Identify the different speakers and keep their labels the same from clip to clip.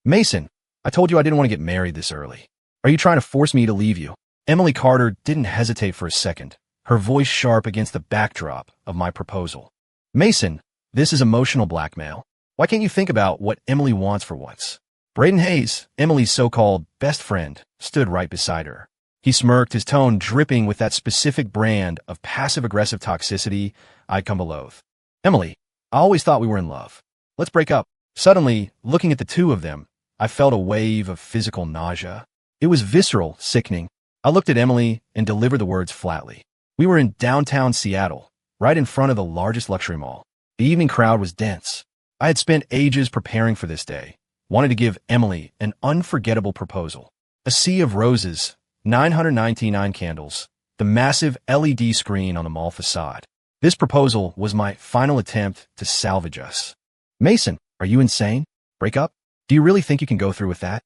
Speaker 1: Mason, I told you I didn't want to get married this early. Are you trying to force me to leave you? Emily Carter didn't hesitate for a second, her voice sharp against the backdrop of my proposal. Mason, this is emotional blackmail. Why can't you think about what Emily wants for once? Braden Hayes, Emily's so-called best friend, stood right beside her. He smirked, his tone dripping with that specific brand of passive-aggressive toxicity I'd come to loathe. Emily, I always thought we were in love. Let's break up. Suddenly, looking at the two of them, I felt a wave of physical nausea. It was visceral, sickening. I looked at Emily and delivered the words flatly. We were in downtown Seattle, right in front of the largest luxury mall. The evening crowd was dense. I had spent ages preparing for this day, wanted to give Emily an unforgettable proposal. A sea of roses, 999 candles, the massive LED screen on the mall facade. This proposal was my final attempt to salvage us. Mason, are you insane? Break up? Do you really think you can go through with that?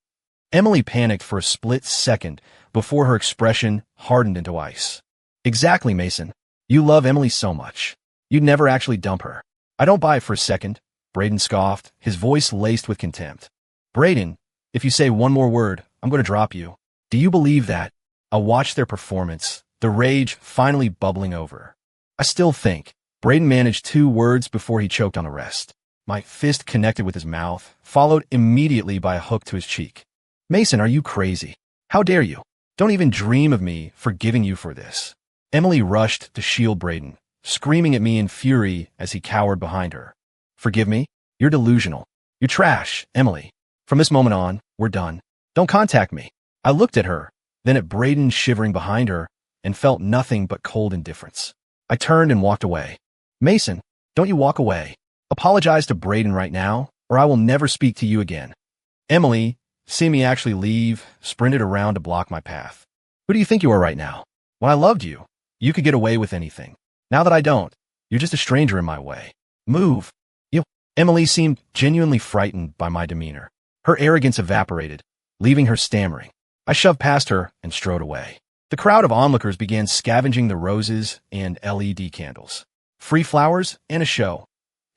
Speaker 1: Emily panicked for a split second before her expression hardened into ice. Exactly, Mason. You love Emily so much. You'd never actually dump her. I don't buy it for a second, Braden scoffed, his voice laced with contempt. Braden, if you say one more word, I'm going to drop you. Do you believe that? I watched their performance, the rage finally bubbling over. I still think. Braden managed 2 words before he choked on the rest. My fist connected with his mouth, followed immediately by a hook to his cheek. Mason, are you crazy? How dare you? Don't even dream of me forgiving you for this. Emily rushed to shield Braden, screaming at me in fury as he cowered behind her. Forgive me? You're delusional. You're trash, Emily. From this moment on, we're done. Don't contact me. I looked at her, then at Braden shivering behind her, and felt nothing but cold indifference. I turned and walked away. Mason, don't you walk away. Apologize to Braden right now, or I will never speak to you again. Emily, seeing me actually leave, sprinted around to block my path. Who do you think you are right now? When I loved you, you could get away with anything. Now that I don't, you're just a stranger in my way. Move. Emily seemed genuinely frightened by my demeanor. Her arrogance evaporated, leaving her stammering. I shoved past her and strode away. The crowd of onlookers began scavenging the roses and LED candles. Free flowers and a show.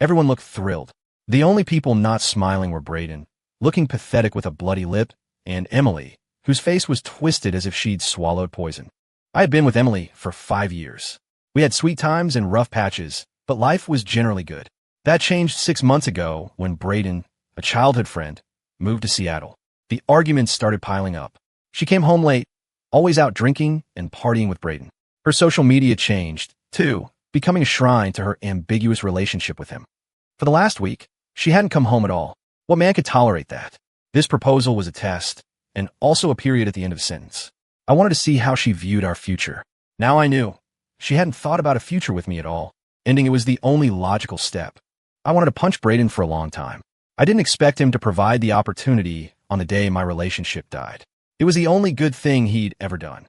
Speaker 1: Everyone looked thrilled. The only people not smiling were Braden, looking pathetic with a bloody lip, and Emily, whose face was twisted as if she'd swallowed poison. I had been with Emily for 5 years. We had sweet times and rough patches, but life was generally good. That changed 6 months ago when Braden, a childhood friend, moved to Seattle. The arguments started piling up. She came home late, always out drinking and partying with Braden. Her social media changed, too, becoming a shrine to her ambiguous relationship with him. For the last week, she hadn't come home at all. What man could tolerate that? This proposal was a test, and also a period at the end of a sentence. I wanted to see how she viewed our future. Now I knew. She hadn't thought about a future with me at all. Ending it was the only logical step. I wanted to punch Braden for a long time. I didn't expect him to provide the opportunity on the day my relationship died. It was the only good thing he'd ever done.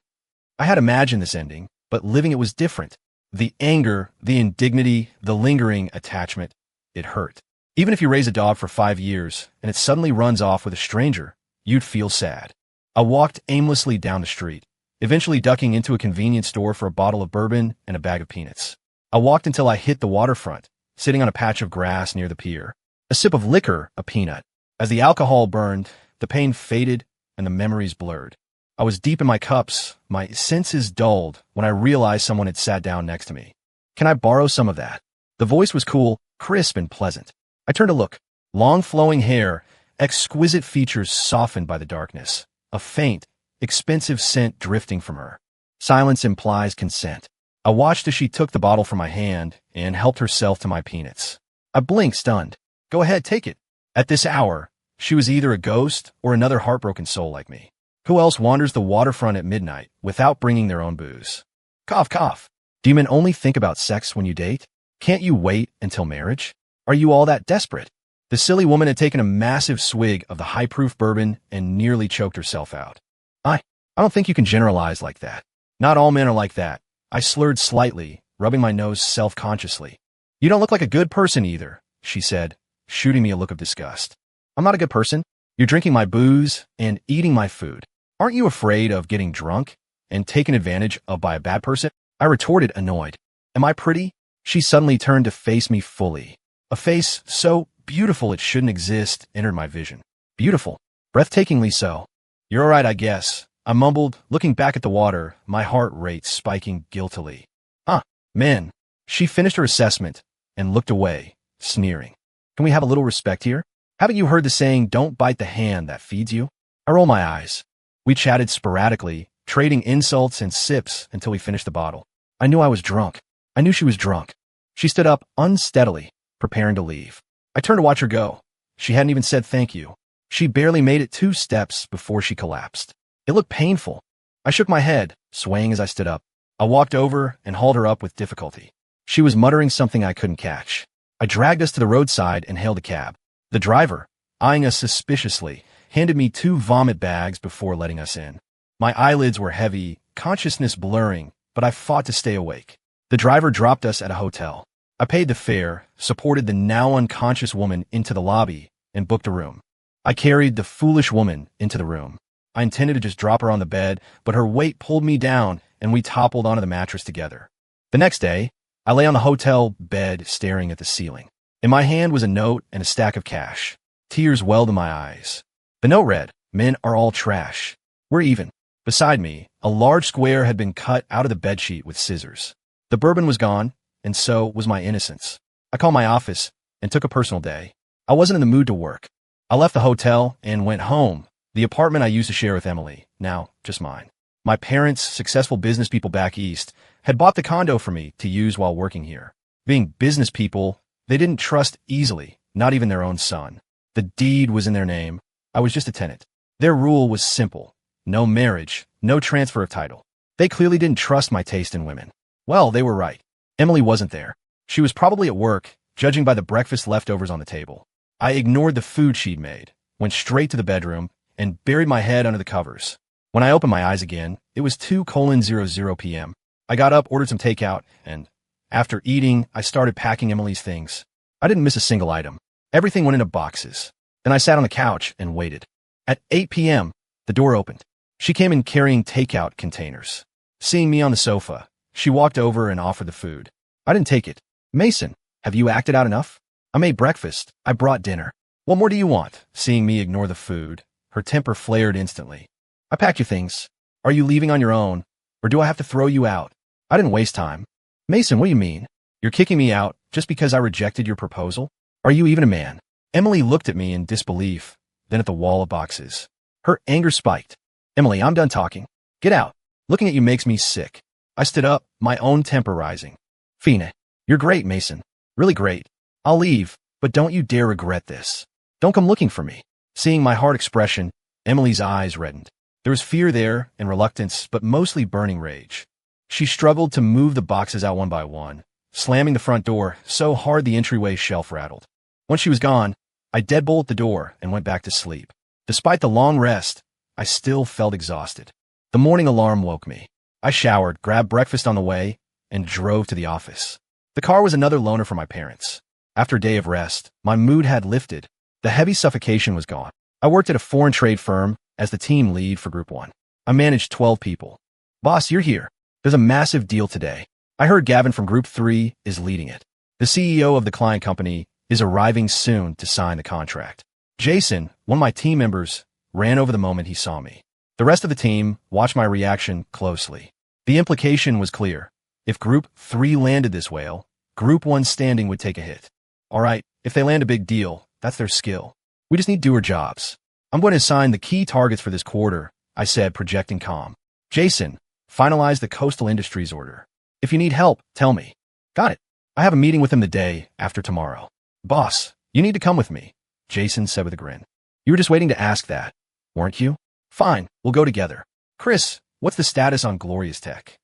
Speaker 1: I had imagined this ending, but living it was different. The anger, the indignity, the lingering attachment, it hurt. Even if you raise a dog for 5 years and it suddenly runs off with a stranger, you'd feel sad. I walked aimlessly down the street, eventually ducking into a convenience store for a bottle of bourbon and a bag of peanuts. I walked until I hit the waterfront, sitting on a patch of grass near the pier. A sip of liquor, a peanut. As the alcohol burned, the pain faded and the memories blurred. I was deep in my cups, my senses dulled when I realized someone had sat down next to me. Can I borrow some of that? The voice was cool, crisp, and pleasant. I turned to look. Long flowing hair, exquisite features softened by the darkness. A faint, expensive scent drifting from her. Silence implies consent. I watched as she took the bottle from my hand and helped herself to my peanuts. I blinked, stunned. Go ahead, take it. At this hour, she was either a ghost or another heartbroken soul like me. Who else wanders the waterfront at midnight without bringing their own booze? Cough, cough. Do you men only think about sex when you date? Can't you wait until marriage? Are you all that desperate? The silly woman had taken a massive swig of the high-proof bourbon and nearly choked herself out. I don't think you can generalize like that. Not all men are like that. I slurred slightly, rubbing my nose self-consciously. You don't look like a good person either, she said, shooting me a look of disgust. I'm not a good person. You're drinking my booze and eating my food. Aren't you afraid of getting drunk and taken advantage of by a bad person? I retorted, annoyed. Am I pretty? She suddenly turned to face me fully. A face so beautiful it shouldn't exist entered my vision. Beautiful. Breathtakingly so. You're all right, I guess. I mumbled, looking back at the water, my heart rate spiking guiltily. Huh, man. She finished her assessment and looked away, sneering. Can we have a little respect here? Haven't you heard the saying, don't bite the hand that feeds you? I roll my eyes. We chatted sporadically, trading insults and sips until we finished the bottle. I knew I was drunk. I knew she was drunk. She stood up unsteadily, preparing to leave. I turned to watch her go. She hadn't even said thank you. She barely made it 2 steps before she collapsed. It looked painful. I shook my head, swaying as I stood up. I walked over and hauled her up with difficulty. She was muttering something I couldn't catch. I dragged us to the roadside and hailed a cab. The driver, eyeing us suspiciously, handed me 2 vomit bags before letting us in. My eyelids were heavy, consciousness blurring, but I fought to stay awake. The driver dropped us at a hotel. I paid the fare, supported the now unconscious woman into the lobby, and booked a room. I carried the foolish woman into the room. I intended to just drop her on the bed, but her weight pulled me down, and we toppled onto the mattress together. The next day, I lay on the hotel bed staring at the ceiling. In my hand was a note and a stack of cash. Tears welled in my eyes. The note read, "Men are all trash. We're even." Beside me, a large square had been cut out of the bedsheet with scissors. The bourbon was gone, and so was my innocence. I called my office and took a personal day. I wasn't in the mood to work. I left the hotel and went home, the apartment I used to share with Emily, now just mine. My parents, successful business people back east, had bought the condo for me to use while working here. Being business people, they didn't trust easily, not even their own son. The deed was in their name. I was just a tenant. Their rule was simple. No marriage, no transfer of title. They clearly didn't trust my taste in women. Well, they were right. Emily wasn't there. She was probably at work, judging by the breakfast leftovers on the table. I ignored the food she'd made, went straight to the bedroom, and buried my head under the covers. When I opened my eyes again, it was 2:00 p.m. I got up, ordered some takeout, and after eating, I started packing Emily's things. I didn't miss a single item. Everything went into boxes. Then I sat on the couch and waited. At 8 p.m., the door opened. She came in carrying takeout containers. Seeing me on the sofa, she walked over and offered the food. I didn't take it. "Mason, have you acted out enough? I made breakfast. I brought dinner. What more do you want?" Seeing me ignore the food, her temper flared instantly. "I packed your things. Are you leaving on your own, or do I have to throw you out?" I didn't waste time. "Mason, what do you mean? You're kicking me out just because I rejected your proposal? Are you even a man?" Emily looked at me in disbelief, then at the wall of boxes. Her anger spiked. "Emily, I'm done talking. Get out. Looking at you makes me sick." I stood up, my own temper rising. "Fina, you're great, Mason. Really great. I'll leave, but don't you dare regret this. Don't come looking for me." Seeing my hard expression, Emily's eyes reddened. There was fear there and reluctance, but mostly burning rage. She struggled to move the boxes out one by one, slamming the front door so hard the entryway shelf rattled. Once she was gone, I deadbolted the door and went back to sleep. Despite the long rest, I still felt exhausted. The morning alarm woke me. I showered, grabbed breakfast on the way, and drove to the office. The car was another loaner for my parents. After a day of rest, my mood had lifted. The heavy suffocation was gone. I worked at a foreign trade firm as the team lead for Group 1. I managed 12 people. "Boss, you're here. There's a massive deal today. I heard Gavin from Group 3 is leading it. The CEO of the client company is arriving soon to sign the contract." Jason, one of my team members, ran over the moment he saw me. The rest of the team watched my reaction closely. The implication was clear. If Group 3 landed this whale, Group 1's standing would take a hit. All right, if they land a big deal, that's their skill. We just need doer jobs. "I'm going to assign the key targets for this quarter," I said, projecting calm. "Jason, finalize the coastal industries order. If you need help, tell me." "Got it. I have a meeting with him the day after tomorrow." "Boss, you need to come with me," Jason said with a grin. "You were just waiting to ask that, weren't you? Fine, we'll go together." "Chris, what's the status on Glorious Tech?"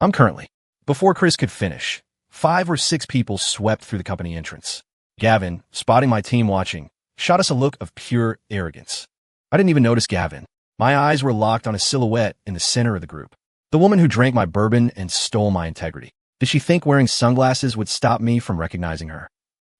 Speaker 1: "I'm currently." Before Chris could finish, 5 or 6 people swept through the company entrance. Gavin, spotting my team watching, shot us a look of pure arrogance. I didn't even notice Gavin. My eyes were locked on a silhouette in the center of the group. The woman who drank my bourbon and stole my integrity. Did she think wearing sunglasses would stop me from recognizing her?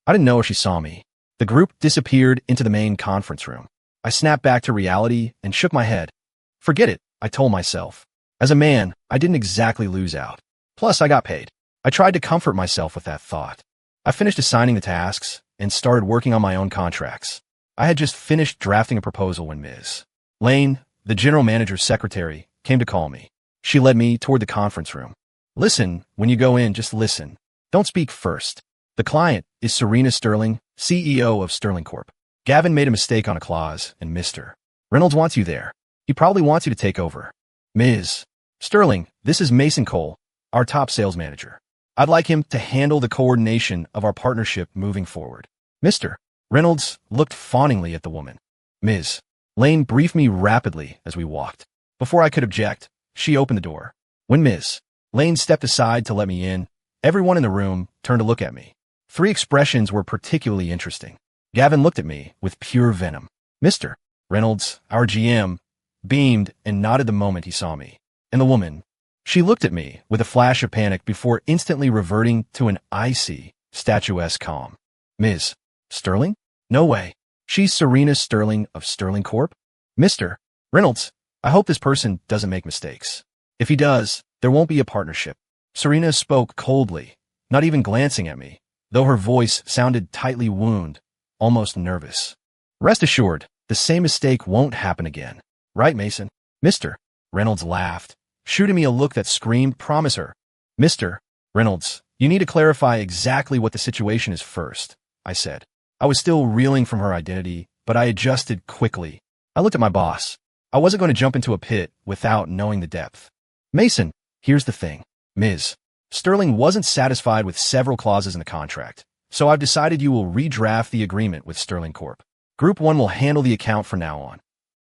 Speaker 1: I didn't know if she saw me. The group disappeared into the main conference room. I snapped back to reality and shook my head. Forget it, I told myself. As a man, I didn't exactly lose out. Plus, I got paid. I tried to comfort myself with that thought. I finished assigning the tasks and started working on my own contracts. I had just finished drafting a proposal when Ms. Lane, the general manager's secretary, came to call me. She led me toward the conference room. Listen, when you go in, just listen. Don't speak first. The client is Serena Sterling, CEO of Sterling Corp. Gavin made a mistake on a clause, and Mr. Reynolds wants you there. He probably wants you to take over. Ms. Sterling, this is Mason Cole, our top sales manager. I'd like him to handle the coordination of our partnership moving forward. Mr. Reynolds looked fawningly at the woman. Ms. Lane briefed me rapidly as we walked. Before I could object, she opened the door. When Ms. Lane stepped aside to let me in, everyone in the room turned to look at me. 3 expressions were particularly interesting. Gavin looked at me with pure venom. Mr. Reynolds, our GM, beamed and nodded the moment he saw me. And the woman, she looked at me with a flash of panic before instantly reverting to an icy, statuesque calm. Ms. Sterling? No way. She's Serena Sterling of Sterling Corp? Mr. Reynolds, I hope this person doesn't make mistakes. If he does, there won't be a partnership. Serena spoke coldly, not even glancing at me, though her voice sounded tightly wound, almost nervous. Rest assured, the same mistake won't happen again. Right, Mason? Mr. Reynolds laughed, shooting me a look that screamed, promise her. Mr. Reynolds, you need to clarify exactly what the situation is first, I said. I was still reeling from her identity, but I adjusted quickly. I looked at my boss. I wasn't going to jump into a pit without knowing the depth. Mason, here's the thing. Ms. Sterling wasn't satisfied with several clauses in the contract, so I've decided you will redraft the agreement with Sterling Corp. Group 1 will handle the account from now on.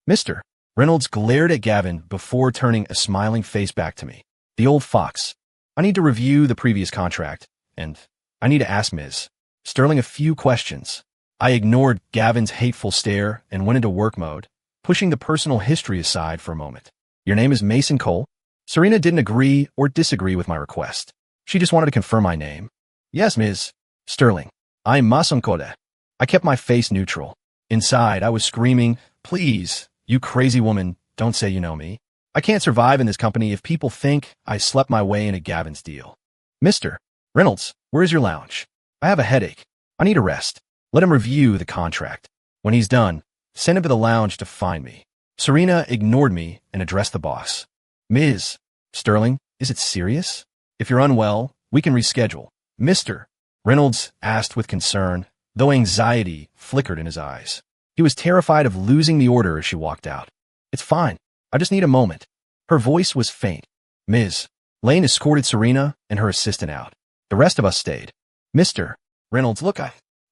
Speaker 1: Mr. Reynolds glared at Gavin before turning a smiling face back to me. The old fox. I need to review the previous contract, and I need to ask Ms. Sterling a few questions. I ignored Gavin's hateful stare and went into work mode, pushing the personal history aside for a moment. Your name is Mason Cole? Serena didn't agree or disagree with my request. She just wanted to confirm my name. Yes, Ms. Sterling. I'm Mason Cole. I kept my face neutral. Inside, I was screaming, please, you crazy woman, don't say you know me. I can't survive in this company if people think I slept my way into Gavin's deal. Mr. Reynolds, where is your lounge? I have a headache. I need a rest. Let him review the contract. When he's done, send him to the lounge to find me. Serena ignored me and addressed the boss. Ms. Sterling, is it serious? If you're unwell, we can reschedule. Mr. Reynolds asked with concern, though anxiety flickered in his eyes. He was terrified of losing the order as she walked out. It's fine. I just need a moment. Her voice was faint. Ms. Lane escorted Serena and her assistant out. The rest of us stayed. Mr. Reynolds, look,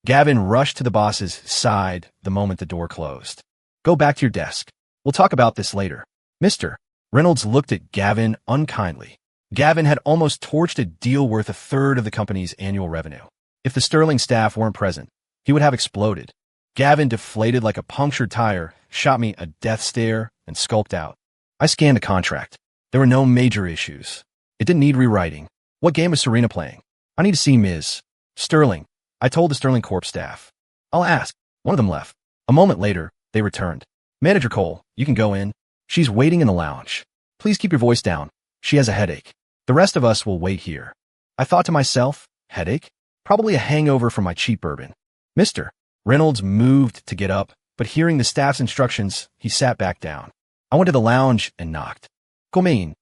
Speaker 1: Gavin rushed to the boss's side the moment the door closed. Go back to your desk. We'll talk about this later. Mr. Reynolds looked at Gavin unkindly. Gavin had almost torched a deal worth 1/3 of the company's annual revenue. If the Sterling staff weren't present, he would have exploded. Gavin, deflated like a punctured tire, shot me a death stare and skulked out. I scanned the contract. There were no major issues. It didn't need rewriting. What game was Serena playing? I need to see Ms. Sterling. I told the Sterling Corp staff. I'll ask. One of them left. A moment later, they returned. Manager Cole, you can go in. She's waiting in the lounge. Please keep your voice down. She has a headache. The rest of us will wait here. I thought to myself, headache? Probably a hangover from my cheap bourbon. Mr. Reynolds moved to get up, but hearing the staff's instructions, he sat back down. I went to the lounge and knocked. Come in.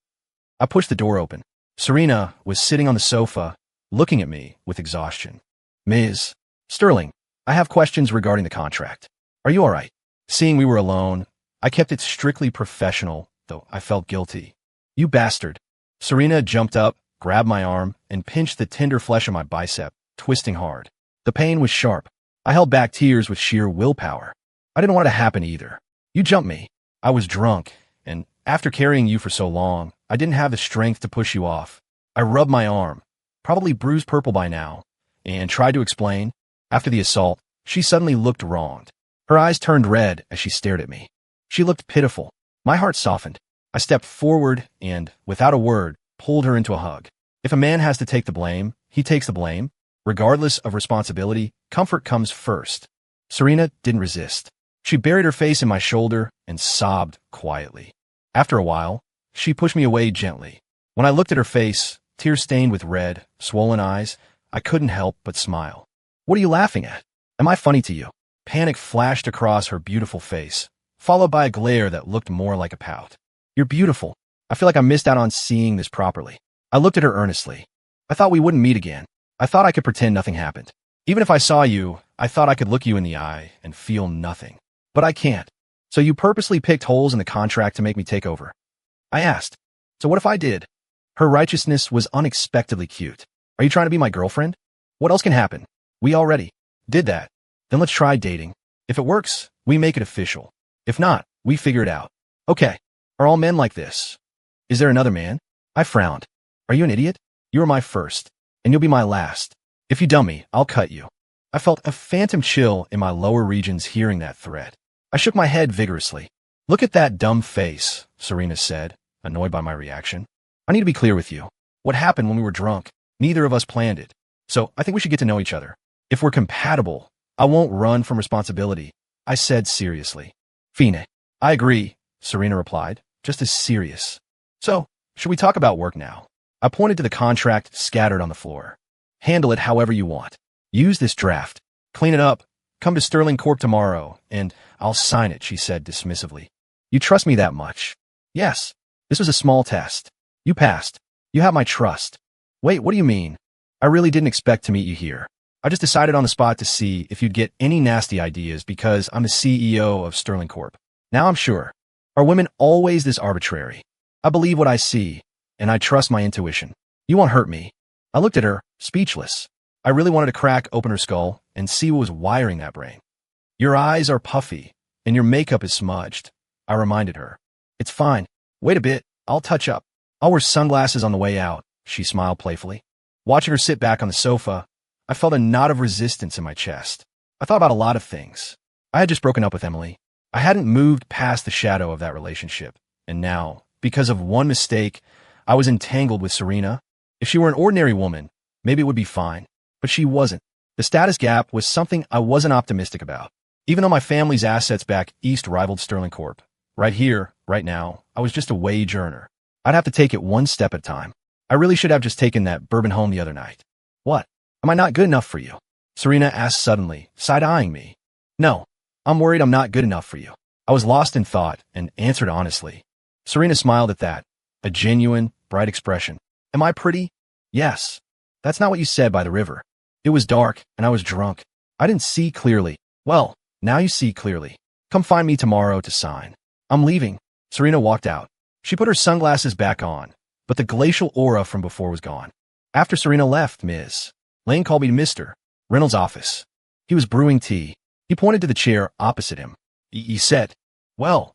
Speaker 1: I pushed the door open. Serena was sitting on the sofa, looking at me with exhaustion. Ms. Sterling, I have questions regarding the contract. Are you all right? Seeing we were alone, I kept it strictly professional, though I felt guilty. You bastard. Serena jumped up, grabbed my arm, and pinched the tender flesh of my bicep, twisting hard. The pain was sharp. I held back tears with sheer willpower. I didn't want it to happen either. You jumped me. I was drunk, and after carrying you for so long, I didn't have the strength to push you off. I rubbed my arm, probably bruised purple by now, and tried to explain. After the assault, she suddenly looked wronged. Her eyes turned red as she stared at me. She looked pitiful. My heart softened. I stepped forward and, without a word, pulled her into a hug. If a man has to take the blame, he takes the blame. Regardless of responsibility, comfort comes first. Serena didn't resist. She buried her face in my shoulder and sobbed quietly. After a while, she pushed me away gently. When I looked at her face, tear-stained with red, swollen eyes, I couldn't help but smile. What are you laughing at? Am I funny to you? Panic flashed across her beautiful face, followed by a glare that looked more like a pout. You're beautiful. I feel like I missed out on seeing this properly. I looked at her earnestly. I thought we wouldn't meet again. I thought I could pretend nothing happened. Even if I saw you, I thought I could look you in the eye and feel nothing. But I can't. So you purposely picked holes in the contract to make me take over? I asked. So what if I did? Her righteousness was unexpectedly cute. Are you trying to be my girlfriend? What else can happen? We already did that. Then let's try dating. If it works, we make it official. If not, we figure it out. Okay. Are all men like this? Is there another man? I frowned. Are you an idiot? You were my first, and you'll be my last. If you dump me, I'll cut you. I felt a phantom chill in my lower regions hearing that threat. I shook my head vigorously. Look at that dumb face, Serena said, annoyed by my reaction. I need to be clear with you. What happened when we were drunk? Neither of us planned it. So I think we should get to know each other. If we're compatible, I won't run from responsibility, I said seriously. Fine. I agree, Serena replied, just as serious. So, should we talk about work now? I pointed to the contract scattered on the floor. Handle it however you want. Use this draft. Clean it up. Come to Sterling Corp tomorrow, and I'll sign it, she said dismissively. You trust me that much? Yes. This was a small test. You passed. You have my trust. Wait, what do you mean? I really didn't expect to meet you here. I just decided on the spot to see if you'd get any nasty ideas because I'm the CEO of Sterling Corp. Now I'm sure. Are women always this arbitrary? I believe what I see, and I trust my intuition. You won't hurt me. I looked at her, speechless. I really wanted to crack open her skull and see what was wiring that brain. Your eyes are puffy, and your makeup is smudged, I reminded her. It's fine. Wait a bit. I'll touch up. I'll wear sunglasses on the way out, she smiled playfully. Watching her sit back on the sofa, I felt a knot of resistance in my chest. I thought about a lot of things. I had just broken up with Emily. I hadn't moved past the shadow of that relationship. And now, because of one mistake, I was entangled with Serena. If she were an ordinary woman, maybe it would be fine. But she wasn't. The status gap was something I wasn't optimistic about. Even though my family's assets back east rivaled Sterling Corp. Right here, right now, I was just a wage earner. I'd have to take it one step at a time. I really should have just taken that bourbon home the other night. What? Am I not good enough for you? Serena asked suddenly, side-eyeing me. No, I'm worried I'm not good enough for you. I was lost in thought and answered honestly. Serena smiled at that, a genuine, bright expression. Am I pretty? Yes. That's not what you said by the river. It was dark, and I was drunk. I didn't see clearly. Well, now you see clearly. Come find me tomorrow to sign. I'm leaving. Serena walked out. She put her sunglasses back on, but the glacial aura from before was gone. After Serena left, Ms. Lane called me to Mr. Reynolds' office. He was brewing tea. He pointed to the chair opposite him. He said, well,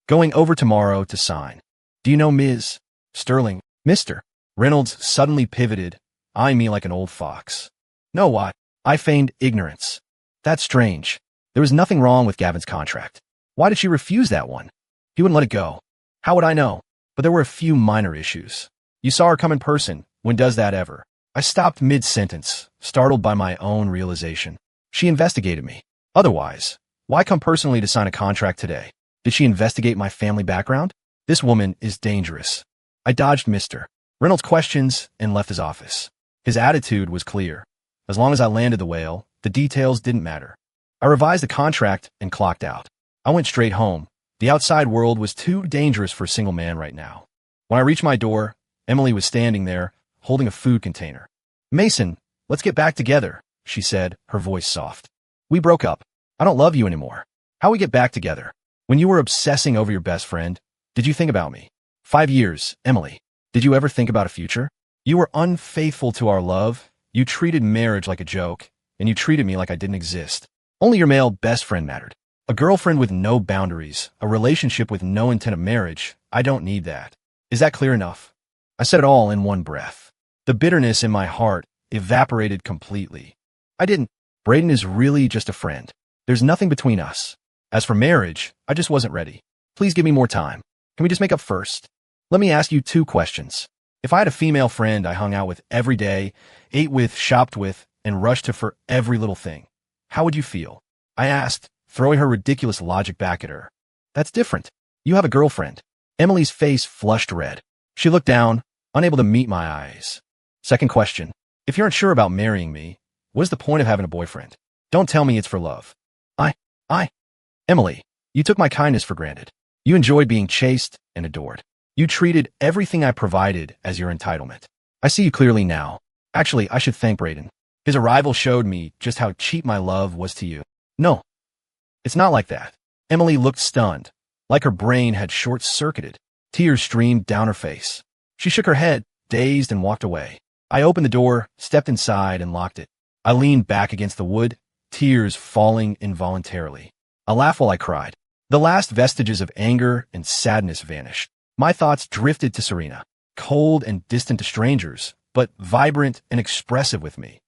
Speaker 1: going over tomorrow to sign. Do you know Ms. Sterling? Mr. Reynolds suddenly pivoted, eyeing me like an old fox. No, what? I feigned ignorance. That's strange. There was nothing wrong with Gavin's contract. Why did she refuse that one? He wouldn't let it go. How would I know? But there were a few minor issues. You saw her come in person. When does that ever? I stopped mid-sentence, startled by my own realization. She investigated me. Otherwise, why come personally to sign a contract today? Did she investigate my family background? This woman is dangerous. I dodged Mr. Reynolds' questions and left his office. His attitude was clear. As long as I landed the whale, the details didn't matter. I revised the contract and clocked out. I went straight home. The outside world was too dangerous for a single man right now. When I reached my door, Emily was standing there, holding a food container. Mason, let's get back together, she said, her voice soft. We broke up. I don't love you anymore. How we get back together? When you were obsessing over your best friend, did you think about me? 5 years, Emily. Did you ever think about a future? You were unfaithful to our love. You treated marriage like a joke, and you treated me like I didn't exist. Only your male best friend mattered. A girlfriend with no boundaries, a relationship with no intent of marriage. I don't need that. Is that clear enough? I said it all in one breath. The bitterness in my heart evaporated completely. I didn't. Braden is really just a friend. There's nothing between us. As for marriage, I just wasn't ready. Please give me more time. Can we just make up first? Let me ask you 2 questions. If I had a female friend I hung out with every day, ate with, shopped with, and rushed to for every little thing, how would you feel? I asked, throwing her ridiculous logic back at her. That's different. You have a girlfriend. Emily's face flushed red. She looked down, unable to meet my eyes. Second question. If you're unsure about marrying me, what is the point of having a boyfriend? Don't tell me it's for love. I Emily, you took my kindness for granted. You enjoyed being chased and adored. You treated everything I provided as your entitlement. I see you clearly now. Actually, I should thank Brayden. His arrival showed me just how cheap my love was to you. No, it's not like that. Emily looked stunned, like her brain had short-circuited. Tears streamed down her face. She shook her head, dazed, and walked away. I opened the door, stepped inside, and locked it. I leaned back against the wood, tears falling involuntarily. I laughed while I cried. The last vestiges of anger and sadness vanished. My thoughts drifted to Serena, cold and distant to strangers, but vibrant and expressive with me.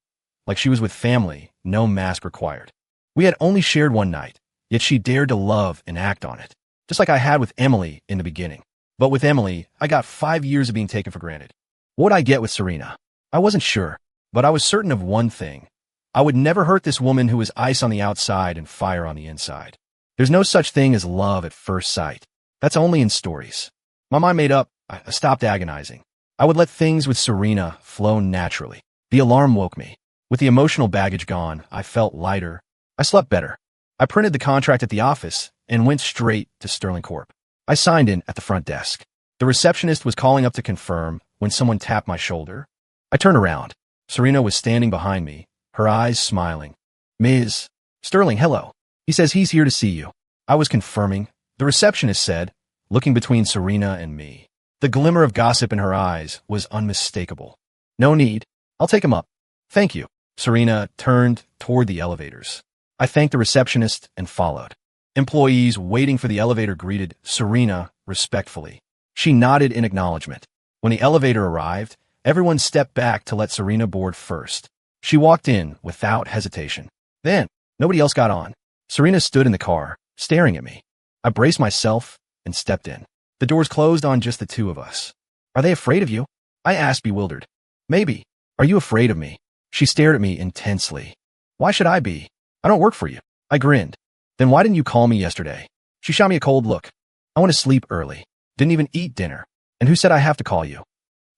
Speaker 1: Like she was with family, no mask required. We had only shared one night, yet she dared to love and act on it, just like I had with Emily in the beginning. But with Emily, I got 5 years of being taken for granted. What would I get with Serena? I wasn't sure, but I was certain of one thing. I would never hurt this woman who was ice on the outside and fire on the inside. There's no such thing as love at first sight. That's only in stories. My mind made up, I stopped agonizing. I would let things with Serena flow naturally. The alarm woke me. With the emotional baggage gone, I felt lighter. I slept better. I printed the contract at the office and went straight to Sterling Corp. I signed in at the front desk. The receptionist was calling up to confirm when someone tapped my shoulder. I turned around. Serena was standing behind me, her eyes smiling. Ms. Sterling, hello. He says he's here to see you. I was confirming. The receptionist said, looking between Serena and me. The glimmer of gossip in her eyes was unmistakable. No need. I'll take him up. Thank you. Serena turned toward the elevators. I thanked the receptionist and followed. Employees waiting for the elevator greeted Serena respectfully. She nodded in acknowledgement. When the elevator arrived, everyone stepped back to let Serena board first. She walked in without hesitation. Then, nobody else got on. Serena stood in the car, staring at me. I braced myself and stepped in. The doors closed on just the two of us. Are they afraid of you? I asked, bewildered. Maybe. Are you afraid of me? She stared at me intensely. Why should I be? I don't work for you. I grinned. Then why didn't you call me yesterday? She shot me a cold look. I want to sleep early. Didn't even eat dinner. And who said I have to call you?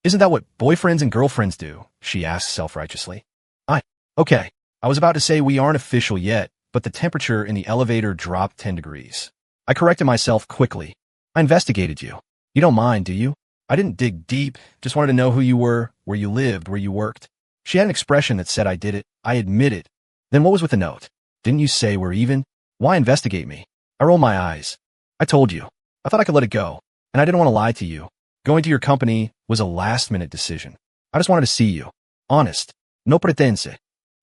Speaker 1: Isn't that what boyfriends and girlfriends do? She asked self-righteously. Okay. I was about to say we aren't official yet, but the temperature in the elevator dropped 10 degrees. I corrected myself quickly. I investigated you. You don't mind, do you? I didn't dig deep, just wanted to know who you were, where you lived, where you worked. She had an expression that said I did it. I admit it. Then what was with the note? Didn't you say we're even? Why investigate me? I rolled my eyes. I told you. I thought I could let it go, and I didn't want to lie to you. Going to your company was a last-minute decision. I just wanted to see you. Honest. No pretense.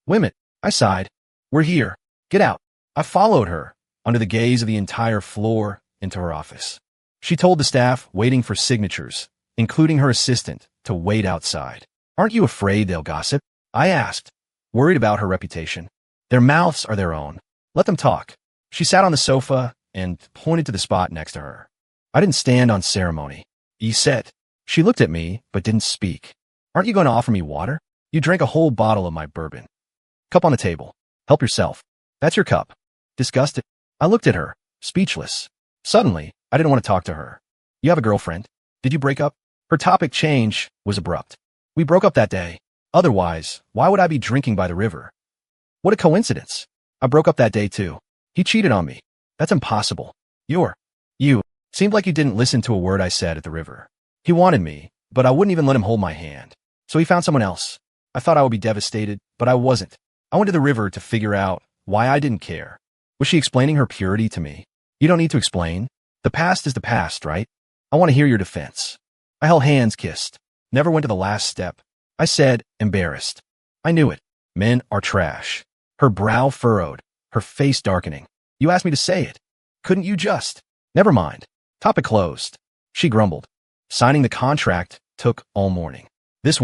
Speaker 1: Women. I sighed. We're here. Get out. I followed her, under the gaze of the entire floor, into her office. She told the staff waiting for signatures, including her assistant, to wait outside. Aren't you afraid they'll gossip? I asked, worried about her reputation. Their mouths are their own. Let them talk. She sat on the sofa and pointed to the spot next to her. I didn't stand on ceremony. You said. She looked at me, but didn't speak. Aren't you going to offer me water? You drank a whole bottle of my bourbon. Cup on the table. Help yourself. That's your cup. Disgusted. I looked at her, speechless. Suddenly, I didn't want to talk to her. You have a girlfriend? Did you break up? Her topic change was abrupt. We broke up that day. Otherwise, why would I be drinking by the river? What a coincidence. I broke up that day too. He cheated on me. That's impossible. You seemed like you didn't listen to a word I said at the river. He wanted me, but I wouldn't even let him hold my hand. So he found someone else. I thought I would be devastated, but I wasn't. I went to the river to figure out why I didn't care. Was she explaining her purity to me? You don't need to explain. The past is the past, right? I want to hear your defense. I held hands, kissed. Never went to the last step. I said, embarrassed. I knew it. Men are trash. Her brow furrowed, her face darkening. You asked me to say it. Couldn't you just? Never mind. Topic closed. She grumbled. Signing the contract took all morning. This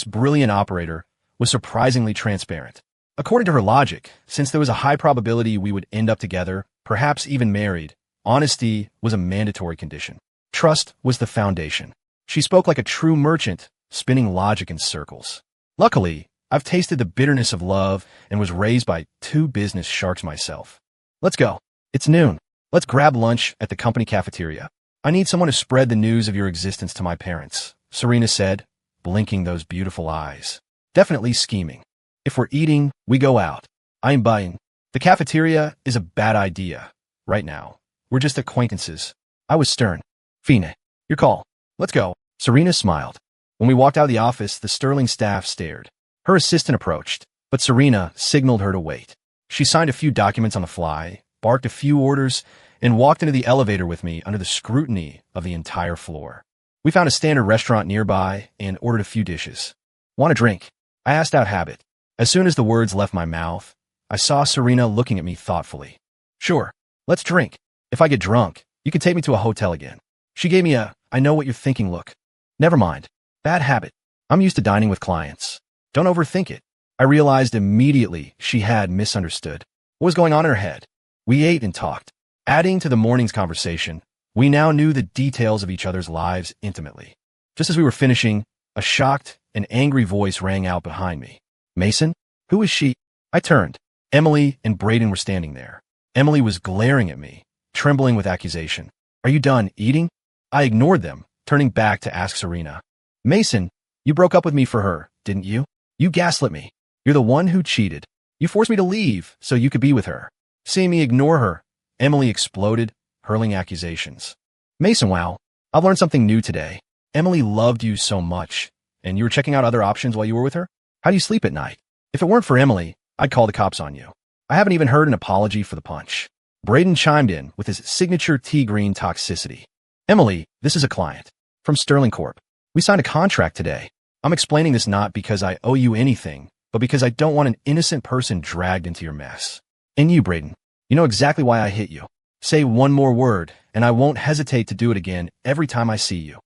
Speaker 1: brilliant operator, was surprisingly transparent. According to her logic, since there was a high probability we would end up together, perhaps even married, honesty was a mandatory condition. Trust was the foundation. She spoke like a true merchant, spinning logic in circles. Luckily, I've tasted the bitterness of love and was raised by 2 business sharks myself. Let's go. It's noon. Let's grab lunch at the company cafeteria. I need someone to spread the news of your existence to my parents, Serena said, blinking those beautiful eyes. Definitely scheming. If we're eating, we go out. I'm buying. The cafeteria is a bad idea. Right now. We're just acquaintances. I was stern. Fine. Your call. Let's go. Serena smiled. When we walked out of the office, the Sterling staff stared. Her assistant approached, but Serena signaled her to wait. She signed a few documents on the fly, barked a few orders, and walked into the elevator with me under the scrutiny of the entire floor. We found a standard restaurant nearby and ordered a few dishes. Want a drink? I asked out of habit. As soon as the words left my mouth, I saw Serena looking at me thoughtfully. Sure, let's drink. If I get drunk, you can take me to a hotel again. She gave me a, I know what you're thinking look. Never mind. Bad habit. I'm used to dining with clients. Don't overthink it. I realized immediately she had misunderstood. What was going on in her head? We ate and talked. Adding to the morning's conversation, we now knew the details of each other's lives intimately. Just as we were finishing, a shocked and angry voice rang out behind me. Mason? Who is she? I turned. Emily and Braden were standing there. Emily was glaring at me, trembling with accusation. Are you done eating? I ignored them, turning back to ask Serena. Mason, you broke up with me for her, didn't you? You gaslit me. You're the one who cheated. You forced me to leave so you could be with her. Seeing me ignore her, Emily exploded, hurling accusations. Mason, wow, I've learned something new today. Emily loved you so much, and you were checking out other options while you were with her? How do you sleep at night? If it weren't for Emily, I'd call the cops on you. I haven't even heard an apology for the punch. Braden chimed in with his signature tea-green toxicity. Emily, this is a client. From Sterling Corp. We signed a contract today. I'm explaining this not because I owe you anything, but because I don't want an innocent person dragged into your mess. And you, Braden, you know exactly why I hit you. Say one more word, and I won't hesitate to do it again every time I see you.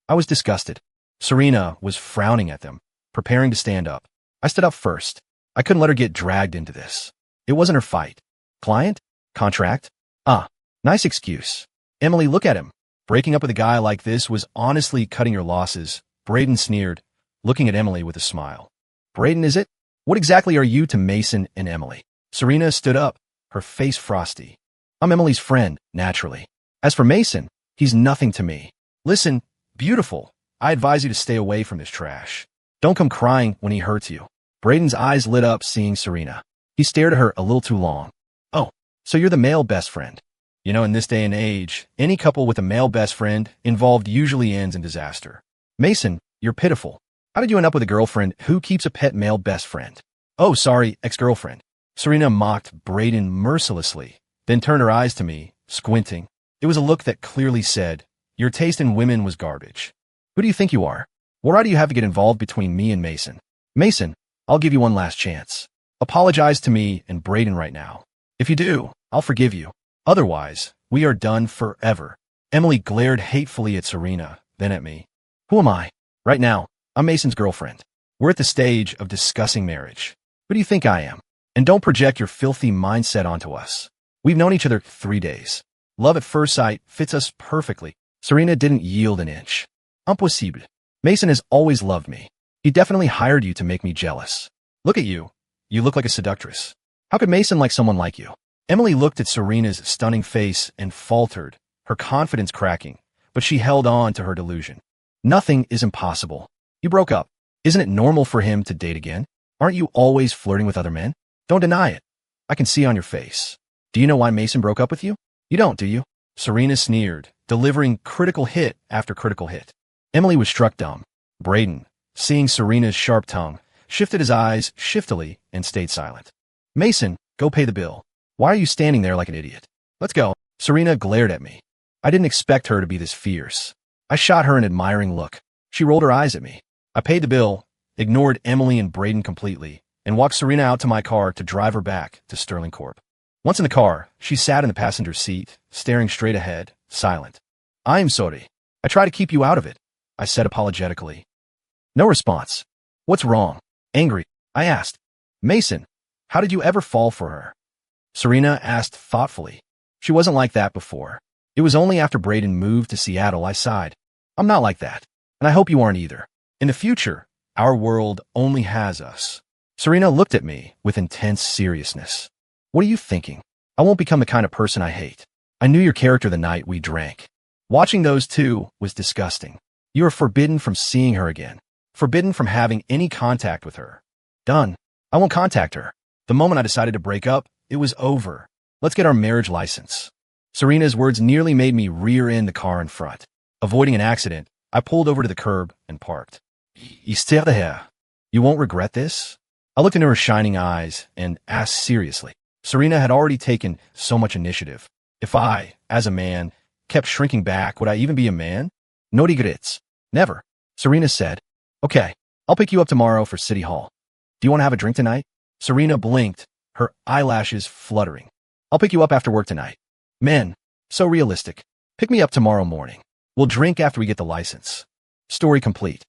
Speaker 1: I was disgusted. Serena was frowning at them, preparing to stand up. I stood up first. I couldn't let her get dragged into this. It wasn't her fight. Client? Contract? Ah, nice excuse. Emily, look at him. Breaking up with a guy like this was honestly cutting your losses. Braden sneered, looking at Emily with a smile. Braden, is it? What exactly are you to Mason and Emily? Serena stood up, her face frosty. I'm Emily's friend, naturally. As for Mason, he's nothing to me. Listen, beautiful, I advise you to stay away from this trash. Don't come crying when he hurts you. Braden's eyes lit up seeing Serena. He stared at her a little too long. Oh, so you're the male best friend. You know, in this day and age, any couple with a male best friend involved usually ends in disaster. Mason, you're pitiful. How did you end up with a girlfriend who keeps a pet male best friend? Oh, sorry, ex-girlfriend. Serena mocked Braden mercilessly, then turned her eyes to me, squinting. It was a look that clearly said, your taste in women was garbage. Who do you think you are? What right do you have to get involved between me and Mason? Mason, I'll give you one last chance. Apologize to me and Braden right now. If you do, I'll forgive you. Otherwise, we are done forever. Emily glared hatefully at Serena, then at me. Who am I? Right now, I'm Mason's girlfriend. We're at the stage of discussing marriage. Who do you think I am? And don't project your filthy mindset onto us. We've known each other 3 days. Love at first sight fits us perfectly. Serena didn't yield an inch. Impossible. Mason has always loved me. He definitely hired you to make me jealous. Look at you. You look like a seductress. How could Mason like someone like you? Emily looked at Serena's stunning face and faltered, her confidence cracking, but she held on to her delusion. Nothing is impossible. You broke up. Isn't it normal for him to date again? Aren't you always flirting with other men? Don't deny it. I can see on your face. Do you know why Mason broke up with you? You don't, do you? Serena sneered, delivering critical hit after critical hit. Emily was struck dumb. Braden, seeing Serena's sharp tongue, shifted his eyes shiftily and stayed silent. Mason, go pay the bill. Why are you standing there like an idiot? Let's go. Serena glared at me. I didn't expect her to be this fierce. I shot her an admiring look. She rolled her eyes at me. I paid the bill, ignored Emily and Braden completely, and walked Serena out to my car to drive her back to Sterling Corp. Once in the car, she sat in the passenger seat, staring straight ahead, silent. I'm sorry. I try to keep you out of it, I said apologetically. No response. What's wrong? Angry, I asked. Mason, how did you ever fall for her? Serena asked thoughtfully. She wasn't like that before. It was only after Braden moved to Seattle I sighed. I'm not like that, and I hope you aren't either. In the future, our world only has us. Serena looked at me with intense seriousness. What are you thinking? I won't become the kind of person I hate. I knew your character the night we drank. Watching those two was disgusting. You are forbidden from seeing her again. Forbidden from having any contact with her. Done. I won't contact her. The moment I decided to break up, It was over. Let's get our marriage license. Serena's words nearly made me rear end the car in front. Avoiding an accident, I pulled over to the curb and parked. Esther de here. You won't regret this? I looked into her shining eyes and asked seriously. Serena had already taken so much initiative. If I, as a man, kept shrinking back, would I even be a man? No regrets. Never. Serena said, Okay, I'll pick you up tomorrow for City Hall. Do you want to have a drink tonight? Serena blinked, her eyelashes fluttering. I'll pick you up after work tonight. Men, so realistic. Pick me up tomorrow morning. We'll drink after we get the license. Story complete.